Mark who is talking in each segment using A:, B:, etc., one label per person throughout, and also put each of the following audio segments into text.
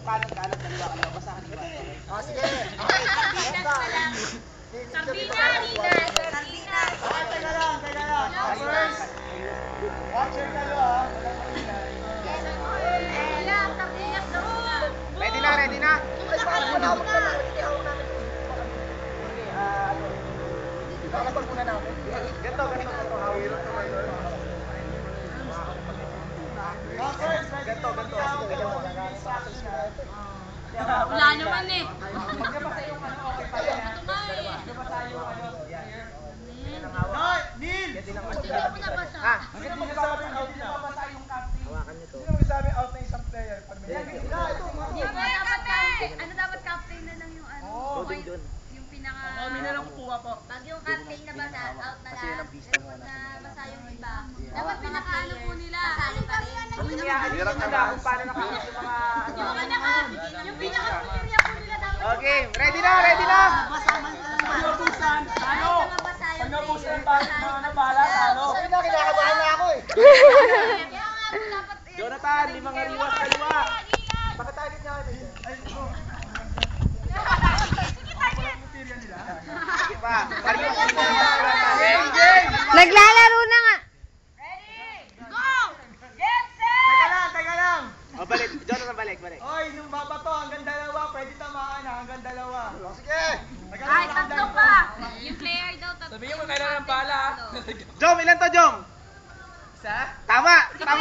A: kanan, dalawa, basahan iba.
B: Sige. Okay.
C: Sardinas!
B: Teka lang. First. Watcher kayo ha.
A: Ready na?
B: Kakasal muna namin.
A: Ganto.
C: Wala naman eh.
B: Neil!
C: Hindi ako nabasa.
B: Sino magsasabi out na? Sino magsasabi out na isang player?
C: Ano dapat captain na lang yung ano? Yung pinaka...
B: Kami na lang kukuha po.
C: Pag yung captain na basa, out na lang. Na basa yung iba. Dapat pinaka-ano po nila. Yung
A: Hirap na kung paano nakakas yung mga...
C: Yung pinaka-clear po nila dapat.
A: Okay, ready na!
B: Pag-nabusan, talo! Pag-nabusan, bala, talo!
A: Kinakabahan na ako eh.
C: Kaya nga po dapat...
A: Jonathan, 5 ariwas kaliwa.
B: Pagka-target niya kayo. Ay, ito.
A: Sige pa. Ariwas kaliwa.
D: Naglalaro na nga.
B: Teka lang!
A: O, balik. Jonathan, balik.
B: Oy, nung babato, hanggang dalawa, pwede tamaan ha, hanggang dalawa. Sige!
C: Ay, tatlo pa! Yung player daw, tatlo.
B: Sabihin mo kailangan ng bala ha.
A: Jom, ilan to, Jom?
B: Isa?
A: Tama!
C: Kailang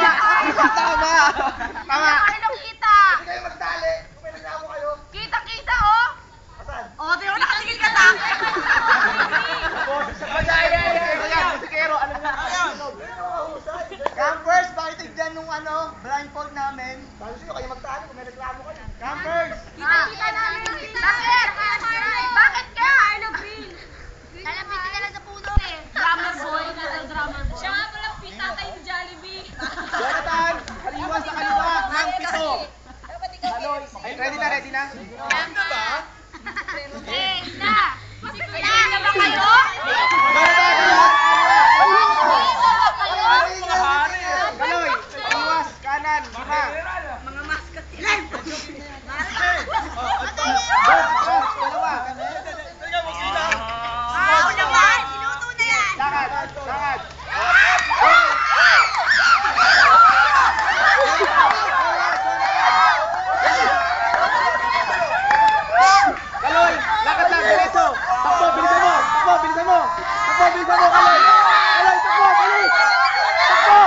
C: kita!
B: Hindi kayo magdali! Kung may naglamo kayo.
C: Kita, oh!
B: Asan?
C: Oh, di mo nakatingin ka sa akin!
A: Musikero, ano nga?
B: Campers, pakitigyan nung blindfold namin. Paano sino kayo magtalo kung may reklamo kayo? Campers!
C: Kita namin! Bakit? Bakit ka? Carlo Green! Nalapitin ka lang sa puno eh. Drummer boy. Siya nga palang tatay ni Jollibee.
A: Jonathan, ariwas sa kaliwa ng 7. Ay, ready na?
B: Ganda ba?
C: Kailangan na ba kayo?
A: Kaloy, ariwas, kanan, 5.
C: Mga mascot yan.
A: Dalawa.
C: Ako naman! Sinuto na yan!
A: Lakad. Kaloy, lakad lang, diretso. Takbo, bilisan mo. Kaloy. Kaloy, takbo, bilis. Takbo.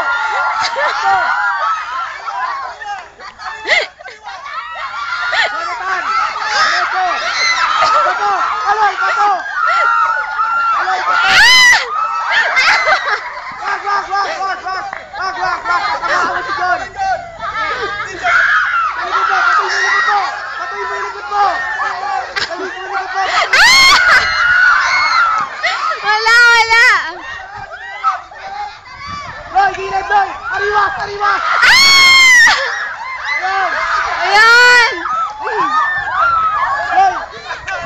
A: Jonathan, diretso. Takbo, Kaloy, takbo. Wag. Tatama si John. Patuloy mo yung likod mo.
D: Wala.
A: Roy, gilid, Roy. Ariwas.
D: Ayan.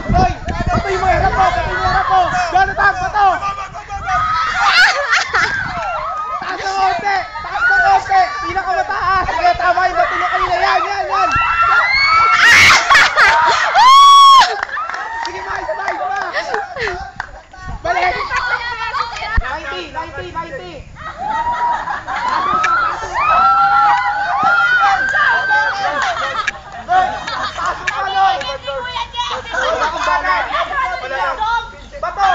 A: Roy, patuloy mo yung harap mo. Jonathan, pato. Taas ng konti. Pinakamataas. Sige, tama yung bato nyo kanina. Yan. Sige, sabay. Balik. 90. Pasok ka, Roy. Wala kang bala. Bato.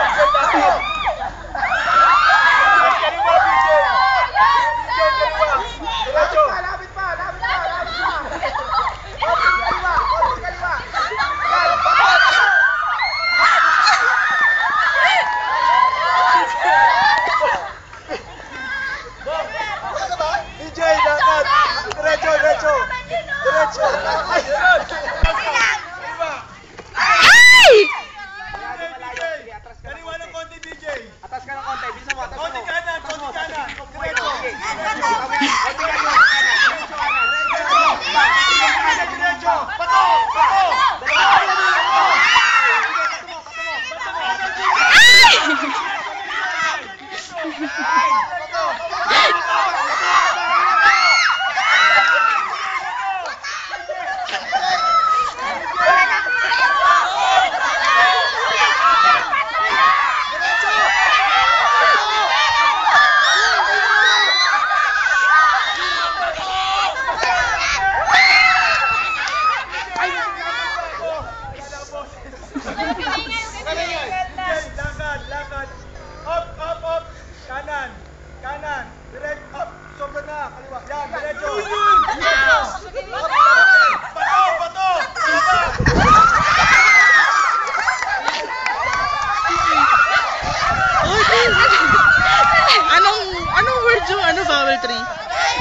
A: number 3.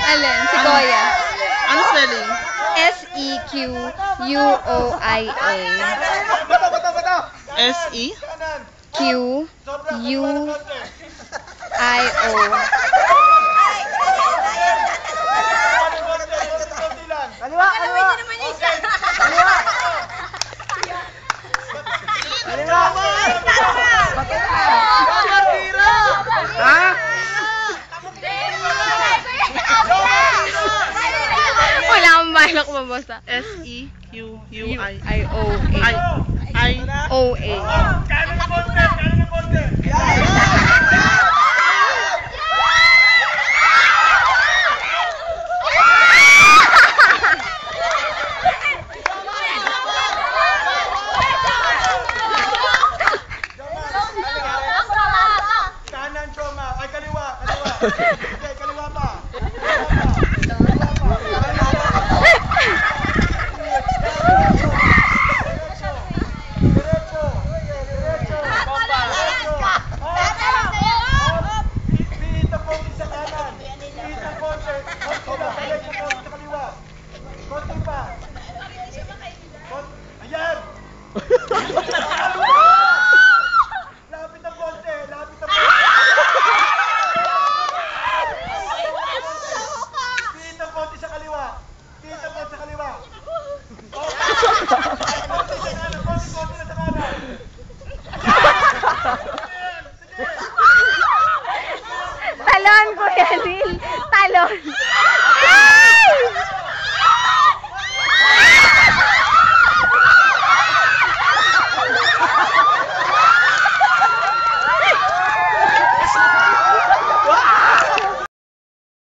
D: Alin? Si Koya.
A: Ano spelling?
D: S-E-Q-U-O-I-A.
B: Bato, bato, bato.
A: S-E?
D: Q-U-I-O.
B: Kaliwa, kaliwa. Kaliwa. Kaliwa.
A: Ha?
D: Wala akong balak mabasa.
A: S-E-Q-U-I.
D: I-O-A.
A: I.
D: O-A.
B: Kaya ng konti, kaya ng konti.